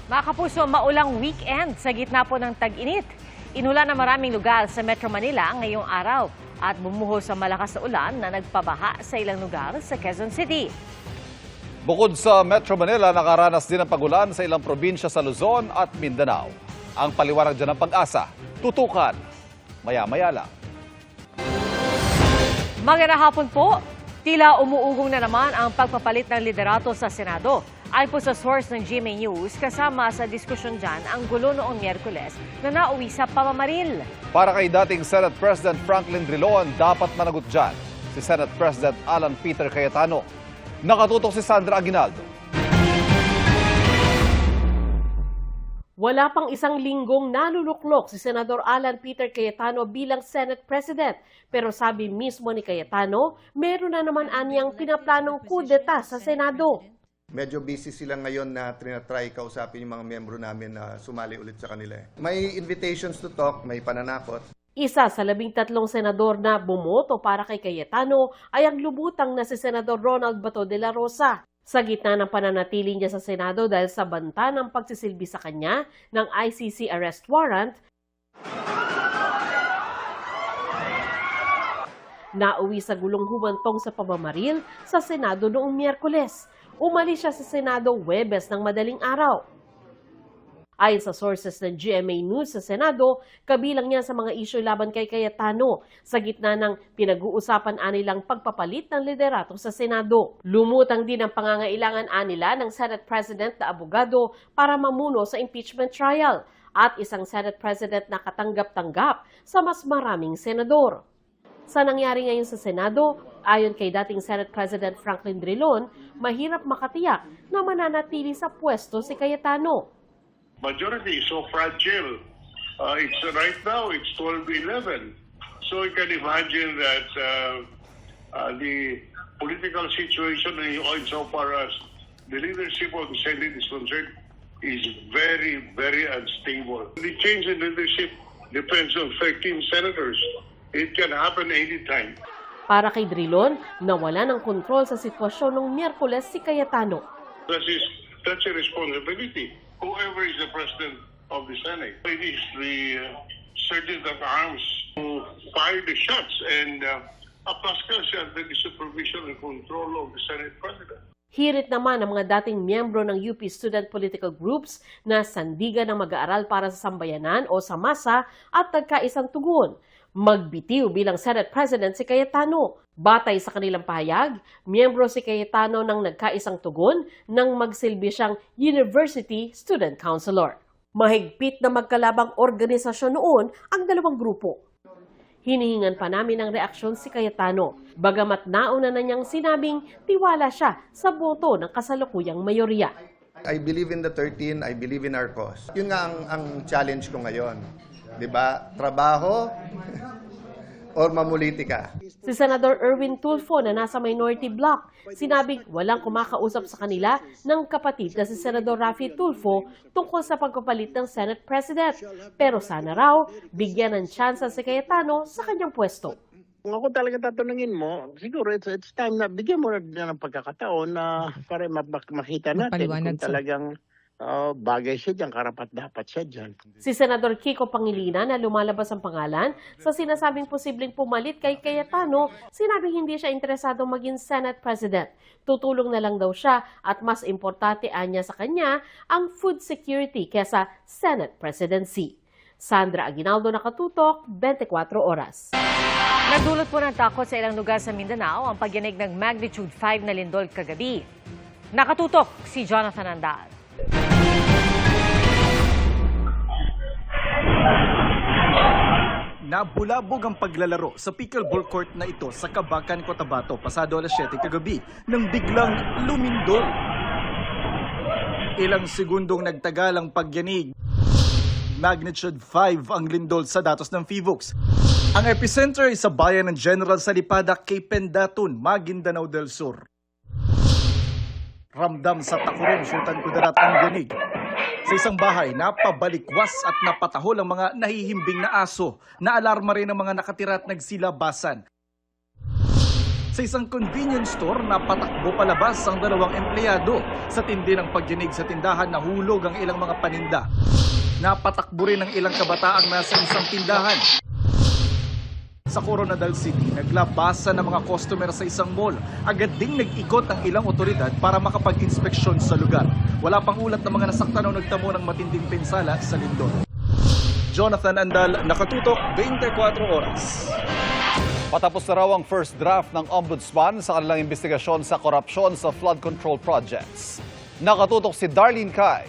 Mga kapuso, maulang weekend sa gitna po ng tag-init. Inulan na maraming lugar sa Metro Manila ngayong araw at bumuhos sa malakas na ulan na nagpabaha sa ilang lugar sa Quezon City. Bukod sa Metro Manila, nakaranas din ng pagulan sa ilang probinsya sa Luzon at Mindanao. Ang paliwanag dyan ng Pag-asa, tutukan maya-maya lang. Magandang hapon po. Tila umuugong na naman ang pagpapalit ng liderato sa Senado. Ayon po sa source ng GMA News, kasama sa diskusyon dyan ang gulo noong Miyerkules na nauwi sa pamamaril. Para kay dating Senate President Franklin Drilon, dapat managot dyan si Senate President Alan Peter Cayetano. Nakatutok si Sandra Aguinaldo. Wala pang isang linggong naluluklok si Senador Alan Peter Cayetano bilang Senate President. Pero sabi mismo ni Cayetano, meron na naman anyang pinaplanong kudeta sa Senado. Medyo busy sila ngayon na trinatry kausapin yung mga miyembro namin na sumali ulit sa kanila. May invitations to talk, may pananakot. Isa sa 13 senador na bumoto para kay Cayetano ay ang lubutang na si Senador Ronald Bato de la Rosa. Sa gitna ng pananatili niya sa Senado dahil sa banta ng pagsisilbi sa kanya ng ICC arrest warrant, nauwi sa gulong humantong sa pamamaril sa Senado noong Miyerkules. Umalis siya sa Senado Huwebes ng madaling araw. Ayon sa sources ng GMA News sa Senado, kabilang niya sa mga isyu laban kay Cayetano sa gitna ng pinag-uusapan anilang pagpapalit ng liderato sa Senado. Lumutang din ang pangangailangan anila ng Senate President na abogado para mamuno sa impeachment trial at isang Senate President na katanggap-tanggap sa mas maraming senador. Sa nangyari ngayon sa Senado, ayon kay dating Senate President Franklin Drilon, mahirap makatiyak na mananatili sa pwesto si Cayetano. Majority is so fragile. Right now it's 12-11. So you can imagine that the political situation so far as the leadership of the Senate is concerned is very, very unstable. The change in leadership depends on 13 senators. It can happen anytime. Para kay Drilon, nawala ng kontrol sa sitwasyon ng Miyerkules si Cayetano. That's a responsibility. Whoever is the president of the Senate, it is the sergeant at arms who fire the shots, and Pascal is under the supervision and control of the Senate president. Hirit naman ang mga dating miyembro ng UP Student Political Groups na sandigan ng mag-aaral para sa sambayanan o sa masa at nagkaisang tugon. Magbitiw bilang Senate President si Cayetano. Batay sa kanilang pahayag, miyembro si Cayetano ng nagkaisang tugon nang magsilbi siyang University Student Councilor. Mahigpit na magkalabang organisasyon noon ang dalawang grupo. Hinihingan pa namin ng reaksyon si Cayetano, bagamat nauna na niyang sinabing tiwala siya sa boto ng kasalukuyang mayorya. I believe in the 13, I believe in our cause. Yun nga ang challenge ko ngayon. Diba? Trabaho or mamulitika. Si Senador Erwin Tulfo na nasa minority bloc, sinabing walang kumakausap sa kanila ng kapatid na si Senador Raffy Tulfo tungkol sa pagpapalit ng Senate President. Pero sana raw, bigyan ng tsansa si Cayetano sa kanyang pwesto. Kung ako talaga tatanungin mo, siguro it's time na bigyan mo na ng pagkakataon na para makita natin kung talagang bagay siya dyan, karapat-dapat siya dyan. Si Senador Kiko Pangilinan na lumalabas ang pangalan sa sinasabing posibleng pumalit kay Cayetano, sinabing hindi siya interesadong maging Senate President. Tutulong na lang daw siya at mas importante anya sa kanya ang food security kesa Senate Presidency. Sandra Aguinaldo, Nakatutok, 24 Oras. Nagdulot po ng takot sa ilang lugar sa Mindanao ang pagyanig ng magnitude 5 na lindol kagabi. Nakatutok si Jonathan Andal. Nabulabog ang paglalaro sa pickleball court na ito sa Kabakan, Cotabato pasado alas 7 kagabi nang biglang lumindol. Ilang segundong nagtagal ang pagyanig. Magnitude 5 ang lindol sa datos ng PHIVOLCS. Ang epicenter ay sa bayan ng General Salipada, kay Pendatun, Maguindanao del Sur. Ramdam sa Tacuron, Sultan Kudarat ang yanig. Sa isang bahay, napabalikwas at napatahol ang mga nahihimbing na aso. Naalarma rin ang mga nakatira at nagsilabasan. Sa isang convenience store, napatakbo palabas ang dalawang empleyado. Sa tindi ng pagdinig sa tindahan, nahulog ang ilang mga paninda. Napatakbo rin ang ilang kabataang nasa isang tindahan. Sa Coronadal City, naglabasan ng mga customer sa isang mall. Agad ding nag-ikot ang ilang otoridad para makapag-inspeksyon sa lugar. Wala pang ulat ng mga nasaktan o nagtamo ng matinding pinsala sa lindol. Jonathan Andal, Nakatutok, 24 Oras. Patapos na raw ang first draft ng Ombudsman sa kanilang investigasyon sa korupsyon sa flood control projects. Nakatutok si Darlene Kai.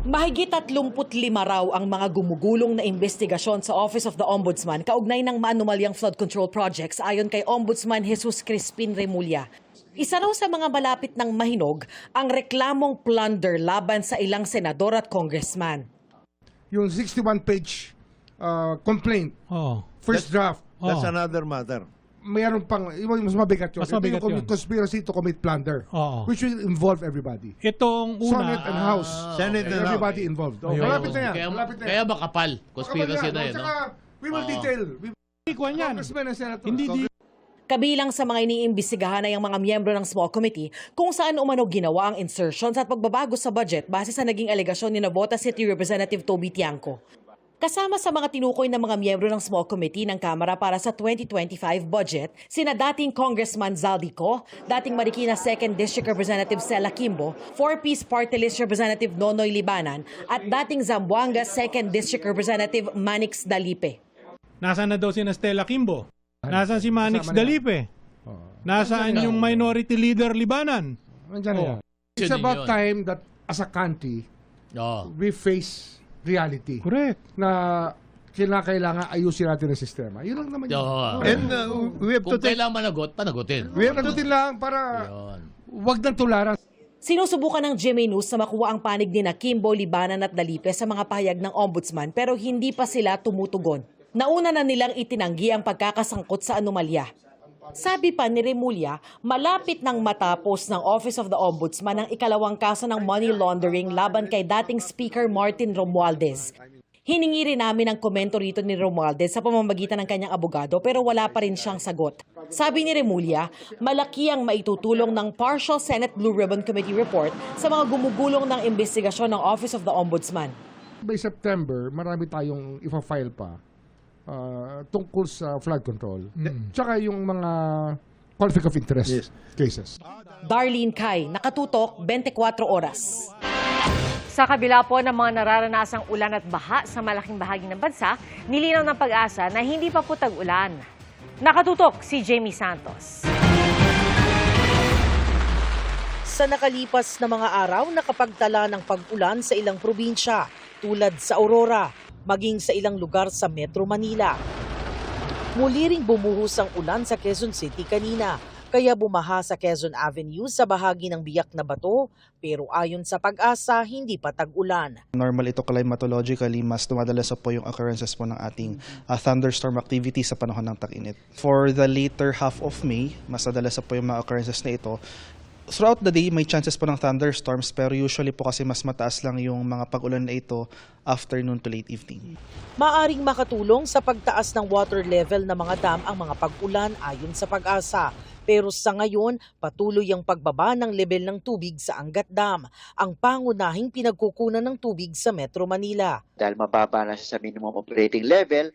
Mahigit 35 raw ang mga gumugulong na investigasyon sa Office of the Ombudsman kaugnay ng maanumalyang flood control projects ayon kay Ombudsman Jesus Crispin Remulla. Isa raw sa mga malapit ng mahinog ang reklamong plunder laban sa ilang senador at congressman. Yung 61-page complaint, first draft, That's another matter. mayroon pang, mas mabigat yun. Mas mabigat Ito yung yun. conspiracy to commit plunder, Oo. which will involve everybody. Itong una, Senate and House. Senate and House. Everybody involved. Oh, Ayun. malapit na yan. Kaya, Malapit na yan. kaya makapal. Conspiracy na yun, no? Saka, we will detail. Kwan yan. Congressmen and senators. Hindi Kabilang sa mga iniimbestigahan ay ang mga miyembro ng small committee kung saan umano ginawa ang insertions at pagbabago sa budget base sa naging alegasyon ni Navotas City Representative Toby Tiangco. Kasama sa mga tinukoy ng mga miyembro ng small committee ng Kamara para sa 2025 budget, sina dating Congressman Zaldico, dating Marikina 2nd District Representative Sela Kimbo, 4-piece party list Representative Nonoy Libanan, at dating Zamboanga 2nd District Representative Manix Dalipe. Nasaan na daw si Stella Kimbo? Nasaan si Manix Dalipe? Nasaan yung minority leader Libanan? Nandiyan na yan. It's Yun, about yun. time that as a country, Oo. we face reality. Correct. Na kailangan ayusin natin ang sistema. Yun lang naman yun. Oo. And we have to Kung take... kailangan managot, panagutin. We have nagutin lang para Yun. wag nang tularan. Sinusubukan ng GMA News na makuha ang panig ni Kimbo, Libanan at Dalipe sa mga pahayag ng ombudsman pero hindi pa sila tumutugon. Nauna na nilang itinanggi ang pagkakasangkot sa anomalya. Sabi pa ni Remulla, malapit nang matapos ng Office of the Ombudsman ang ikalawang kaso ng money laundering laban kay dating Speaker Martin Romualdez. Hiningi rin namin ang komento rito ni Romualdez sa pamamagitan ng kanyang abogado pero wala pa rin siyang sagot. Sabi ni Remulla, malaki ang maitutulong ng Partial Senate Blue Ribbon Committee report sa mga gumugulong ng investigasyon ng Office of the Ombudsman. By September, marami tayong ifa-file pa tungkol sa flood control. Tsaka yung mga conflict of interest cases. Darlene Kai, Nakatutok, 24 Oras. Sa kabila po ng mga nararanasang ulan at baha sa malaking bahagi ng bansa, nilinaw ng Pag-asa na hindi pa po tag-ulan. Nakatutok si Jamie Santos. Sa nakalipas na mga araw, nakapagtala ng pag-ulan sa ilang probinsya tulad sa Aurora, maging sa ilang lugar sa Metro Manila. Muli ring bumuhos ang ulan sa Quezon City kanina, kaya bumaha sa Quezon Avenue sa bahagi ng biyak na bato, pero ayon sa Pag-asa, hindi pa tag-ulan. Normal ito climatologically, mas dumadalas po yung occurrences po ng ating thunderstorm activity sa panahon ng tag-init. For the later half of May, mas madalas po yung mga occurrences na ito. Throughout the day, may chances po ng thunderstorms pero usually po kasi mas mataas lang yung mga pag-ulan na ito afternoon to late evening. Maaring makatulong sa pagtaas ng water level ng mga dam ang mga pag-ulan ayon sa Pag-asa. Pero sa ngayon, patuloy ang pagbaba ng level ng tubig sa Angat Dam, ang pangunahing pinagkukunan ng tubig sa Metro Manila. Dahil mababa na siya sa minimum operating level,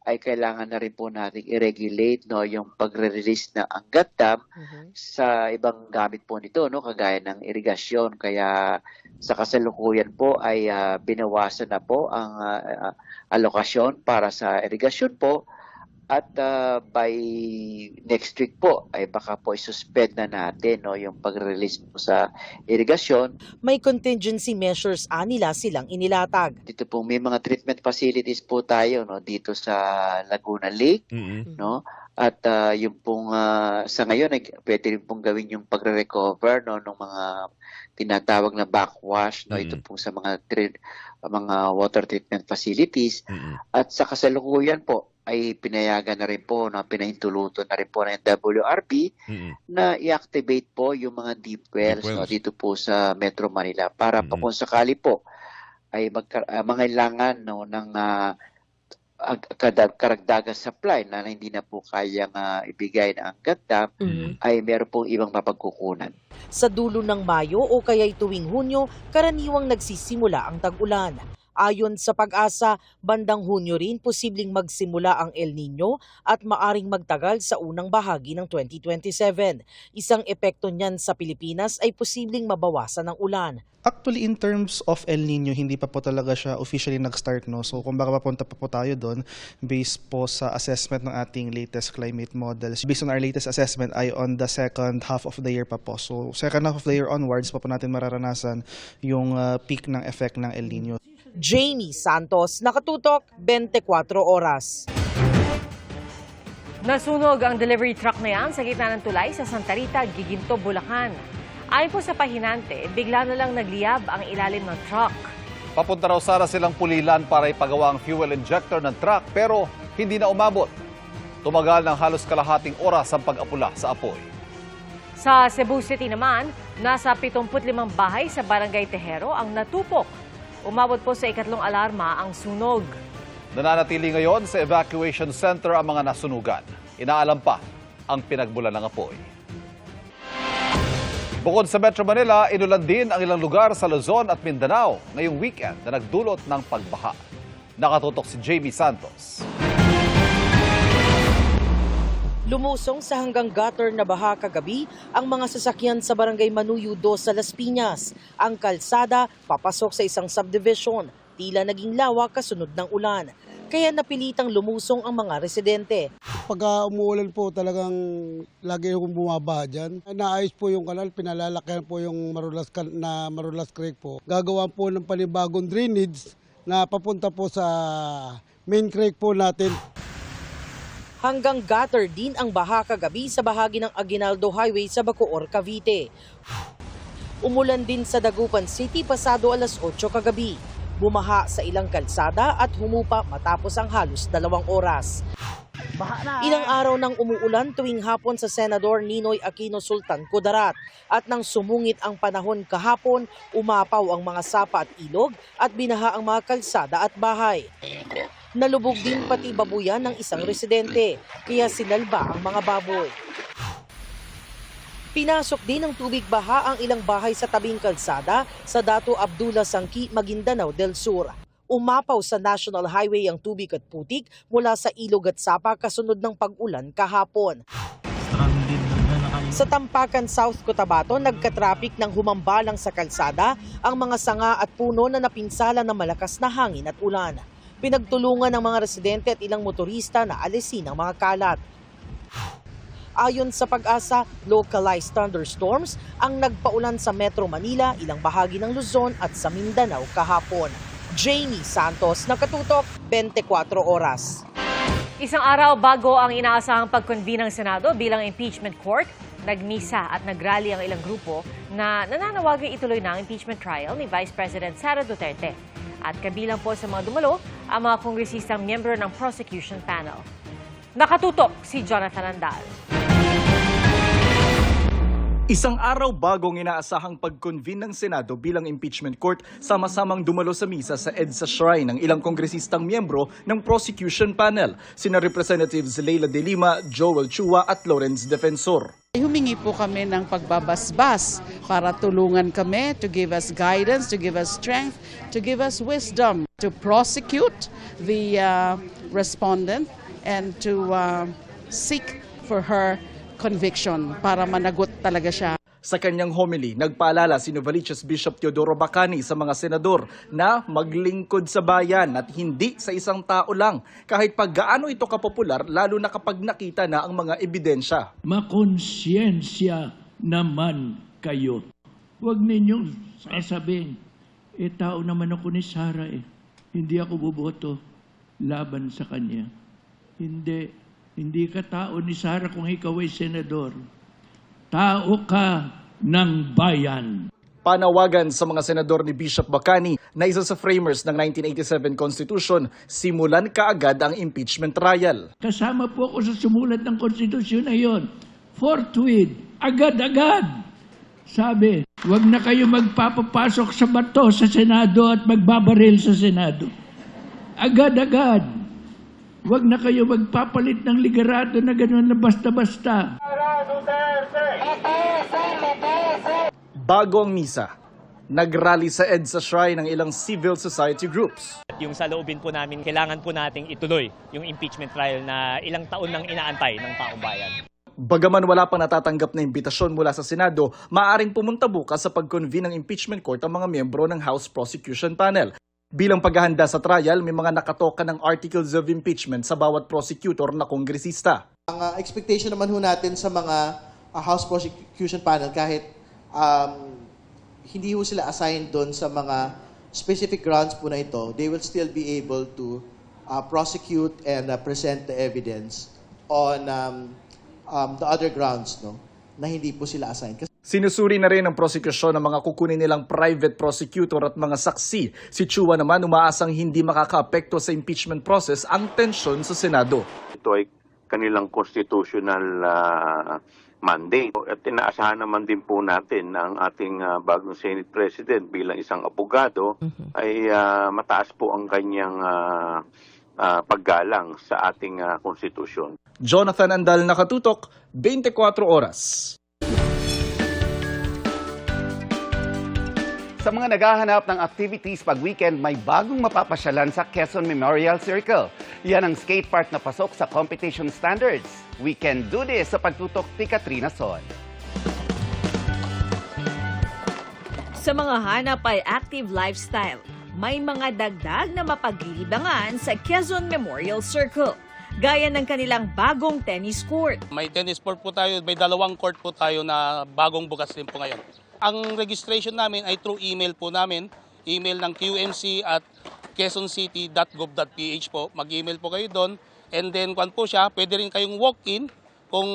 ay kailangan na rin po nating i-regulate yung pagre-release ng Angat Dam sa ibang gamit po nito, kagaya ng irigasyon. Kaya sa kasalukuyan po ay binawasan na po ang alokasyon para sa irigasyon po. At by next week po ay baka po i-suspend na natin yung pag-release po sa irigasyon. May contingency measures nila silang inilatag. Dito po may mga treatment facilities po tayo dito sa Laguna Lake, At yung pong sa ngayon ay pwede rin pong gawin yung pagre-recover ng mga tinatawag na backwash ito po sa mga water treatment facilities. At sa kasalukuyan po ay pinayagan na rin po, pinahintulutan na rin po ng WRB na i-activate po yung mga deep wells dito po sa Metro Manila para pa kung sakali po ay mangailangan ng karagdagang supply na hindi na po kayang ibigay na Angat Dam, ay meron pong ibang mapagkukunan. Sa dulo ng Mayo o kaya'y tuwing Hunyo, karaniwang nagsisimula ang tag-ulan. Ayon sa Pag-asa, bandang Hunyo rin posibleng magsimula ang El Nino at maaring magtagal sa unang bahagi ng 2027. Isang epekto niyan sa Pilipinas ay posibleng mabawasan ng ulan. Actually, in terms of El Nino, hindi pa po talaga siya officially nag-start, no? So, kung baka papunta pa po tayo doon, based po sa assessment ng ating latest climate models. Based on our latest assessment ay on the second half of the year pa po. So, second half of the year onwards pa po natin mararanasan yung peak ng effect ng El Nino. Jamie Santos, Nakatutok, 24 Oras. Nasunog ang delivery truck na yan sa gitna ng tulay sa Santa Rita, Giginto, Bulacan. Ayon po sa pahinante, bigla na lang nagliyab ang ilalim ng truck. Papunta raw sana silang Pulilan para ipagawa ang fuel injector ng truck pero hindi na umabot. Tumagal ng halos kalahating oras ang pag-apula sa apoy. Sa Cebu City naman, nasa 75 bahay sa Barangay Tejero ang natupok. Umabot po sa ikatlong alarma ang sunog. Nananatili ngayon sa evacuation center ang mga nasunugan. Inaalam pa ang pinagbulan ng apoy. Bukod sa Metro Manila, inulan din ang ilang lugar sa Luzon at Mindanao ngayong weekend na nagdulot ng pagbaha. Nakatutok si Jamie Santos. Lumusong sa hanggang gutter na baha kagabi ang mga sasakyan sa Barangay Manuyu 2 sa Las Piñas. Ang kalsada papasok sa isang subdivision, tila naging lawak kasunod ng ulan. Kaya napilitang lumusong ang mga residente. Pagka umuulan po talagang lagi yung bumaba dyan. Naayos po yung kanal, pinalalakihan po yung Marulas Creek po. Gagawa po ng panibagong drainage na papunta po sa main creek po natin. Hanggang gutter din ang baha kagabi sa bahagi ng Aguinaldo Highway sa Bacoor, Cavite. Umulan din sa Dagupan City pasado alas 8 kagabi. Bumaha sa ilang kalsada at humupa matapos ang halos 2 oras. Ilang araw nang umuulan tuwing hapon sa Senador Ninoy Aquino Sultan Kudarat at nang sumungit ang panahon kahapon, umapaw ang mga sapa at ilog at binaha ang mga kalsada at bahay. Nalubog din pati babuyan ng isang residente, kaya sinalba ang mga baboy. Pinasok din ng tubig baha ang ilang bahay sa tabing kalsada sa Dato Abdullah Sangki, Maguindanao del Sur. Umapaw sa National Highway ang tubig at putik mula sa ilog at sapa kasunod ng pag-ulan kahapon. Sa Tampakan, South Cotabato, nagka-traffic ng humambalang sa kalsada ang mga sanga at puno na napinsala ng malakas na hangin at ulan. Pinagtulungan ng mga residente at ilang motorista na alisin ang mga kalat. Ayon sa Pag-asa, localized thunderstorms ang nagpaulan sa Metro Manila, ilang bahagi ng Luzon at sa Mindanao kahapon. Jamie Santos, Nakatutok, 24 Oras. Isang araw bago ang inaasahang pag-convene ng Senado bilang impeachment court, nagmisa at nagrally ang ilang grupo na nananawagang ituloy na ang impeachment trial ni Vice President Sara Duterte. At kabilang po sa mga dumalo ang mga kongresistang miyembro ng prosecution panel. Nakatutok si Jonathan Andal. Isang araw bagong inaasahang pag-convene ng Senado bilang impeachment court, sama-samang dumalo sa misa sa EDSA Shrine ng ilang kongresistang miyembro ng prosecution panel, sina Representatives Leila De Lima, Joel Chua at Lawrence Defensor. Humingi po kami ng pagbabasbas para tulungan kami to give us guidance, to give us strength, to give us wisdom to prosecute the respondent and to seek for her conviction para managot talaga siya. Sa kanyang homily, nagpaalala si Novaliches Bishop Teodoro Bacani sa mga senador na maglingkod sa bayan at hindi sa isang tao lang, kahit pag gaano ito kapopular, lalo na kapag nakita na ang mga ebidensya. Makonsyensya naman kayo. Huwag ninyong sasabihin, tao naman ako ni Sara hindi ako boboto laban sa kanya. Hindi ka tao ni Sara kung ikaw ay senador. Tao ka ng bayan. Panawagan sa mga senador ni Bishop Bacani na isa sa framers ng 1987 Constitution, simulan kaagad ang impeachment trial. Kasama po ako sa sumulat ng konstitusyon na yon. Forthwith, agad-agad. Sabi, huwag na kayo magpapapasok sa bato sa Senado at magbabaril sa Senado. Agad-agad. Huwag na kayo magpapalit ng liderato na gano'n na basta-basta. Bago ang misa, nagrally sa EDSA Shrine ng ilang civil society groups. Yung sa loobin po namin, kailangan po nating ituloy yung impeachment trial na ilang taon nang inaantay ng taong bayan. Bagaman wala pang natatanggap na imbitasyon mula sa Senado, maaaring pumunta bukas sa pag-convene ng impeachment court ang mga miyembro ng House Prosecution Panel. Bilang paghahanda sa trial, may mga nakatoka ng articles of impeachment sa bawat prosecutor na kongresista. Ang expectation naman ho natin sa mga House Prosecution Panel, kahit hindi ho sila assigned doon sa mga specific grounds po na ito, they will still be able to prosecute and present the evidence on the other grounds, no, na hindi po sila assigned. Sinusuri na rin ng prosekusyon ng mga kukunin nilang private prosecutor at mga saksi. Si Chua naman umaasang hindi makakaapekto sa impeachment process ang tensyon sa Senado. Ito ay kanilang constitutional mandate. At inaasahan naman din po natin na ang ating bagong Senate President bilang isang abogado ay mataas po ang kanyang paggalang sa ating konstitusyon. Jonathan Andal, Nakatutok, 24 Oras. Sa mga naghahanap ng activities pag weekend, may bagong mapapasyalan sa Quezon Memorial Circle. Yan ang skate park na pasok sa competition standards. We can do this sa pagtutok ni Katrina Son. Sa mga hanap ay active lifestyle, may mga dagdag na mapaglilibangan sa Quezon Memorial Circle. Gaya ng kanilang bagong tennis court. May tennis court po tayo, may 2 court po tayo na bagong bukas din po ngayon. Ang registration namin ay through email po namin, email ng QMC at quezoncity.gov.ph po. Mag-email po kayo doon and then kung po siya, pwede rin kayong walk-in. Kung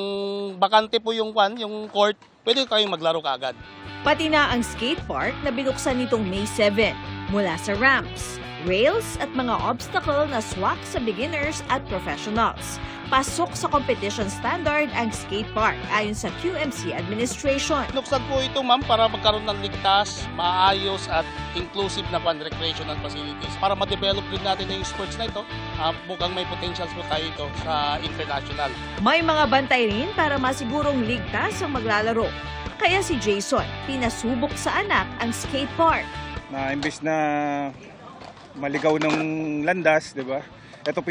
bakante po yung court, pwede kayong maglaro kaagad. Pati na ang skate park na binuksan nitong May 7 mula sa ramps, rails at mga obstacle na swak sa beginners at professionals. Pasok sa competition standard ang skate park ayon sa QMC administration. Binuksan po ito ma'am para magkaroon ng ligtas, maayos at inclusive na recreational facilities. Para ma-develop din natin yung sports na ito, mukhang may potentials po tayo ito sa international. May mga bantay rin para masigurong ligtas ang maglalaro. Kaya si Jason, pinasubok sa anak ang skate park. Na imbes na maligaw ng landas, 'di ba? Ito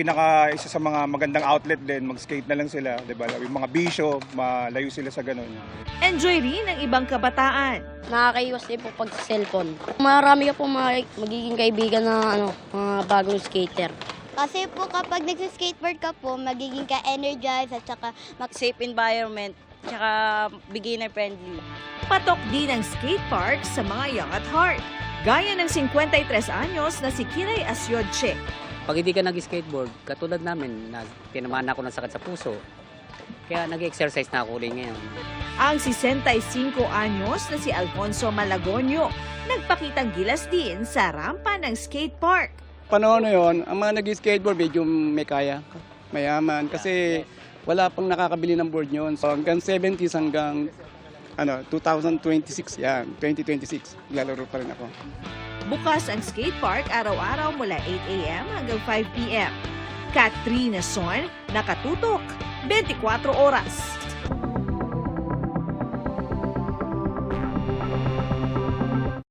isa sa mga magandang outlet din, mag-skate na lang sila, 'di ba? Yung mga bisyo, malayo sila sa ganun. Enjoy rin ang ibang kabataan. Nakakaiwas din po pag cellphone. Marami ka po magiging kaibigan na mga bagong skater. Kasi po kapag nagsiskateboard ka po, magiging ka-energized at saka safe environment, tsaka beginner friendly. Patok din ang skate park sa mga young at heart. Gaya ng 53 anyos na si Kiray Asyodche. Pag hindi ka nag-skateboard, katulad namin, tinamaan ako ng sakit sa puso. Kaya nag-exercise na ako rin ngayon. Ang 65 anyos na si Alfonso Malagonio, nagpakitang gilas din sa rampa ng skate park. Panahon na yun, ang mga nag-skateboard medyo may kaya, mayaman. Kasi wala pang nakakabili ng board yun. So hanggang 70s hanggang 2026 yan, 2026, lalaro pa rin ako. Bukas ang skate park araw-araw mula 8 a.m. hanggang 5 p.m. Katrina Son, Nakatutok, 24 Oras.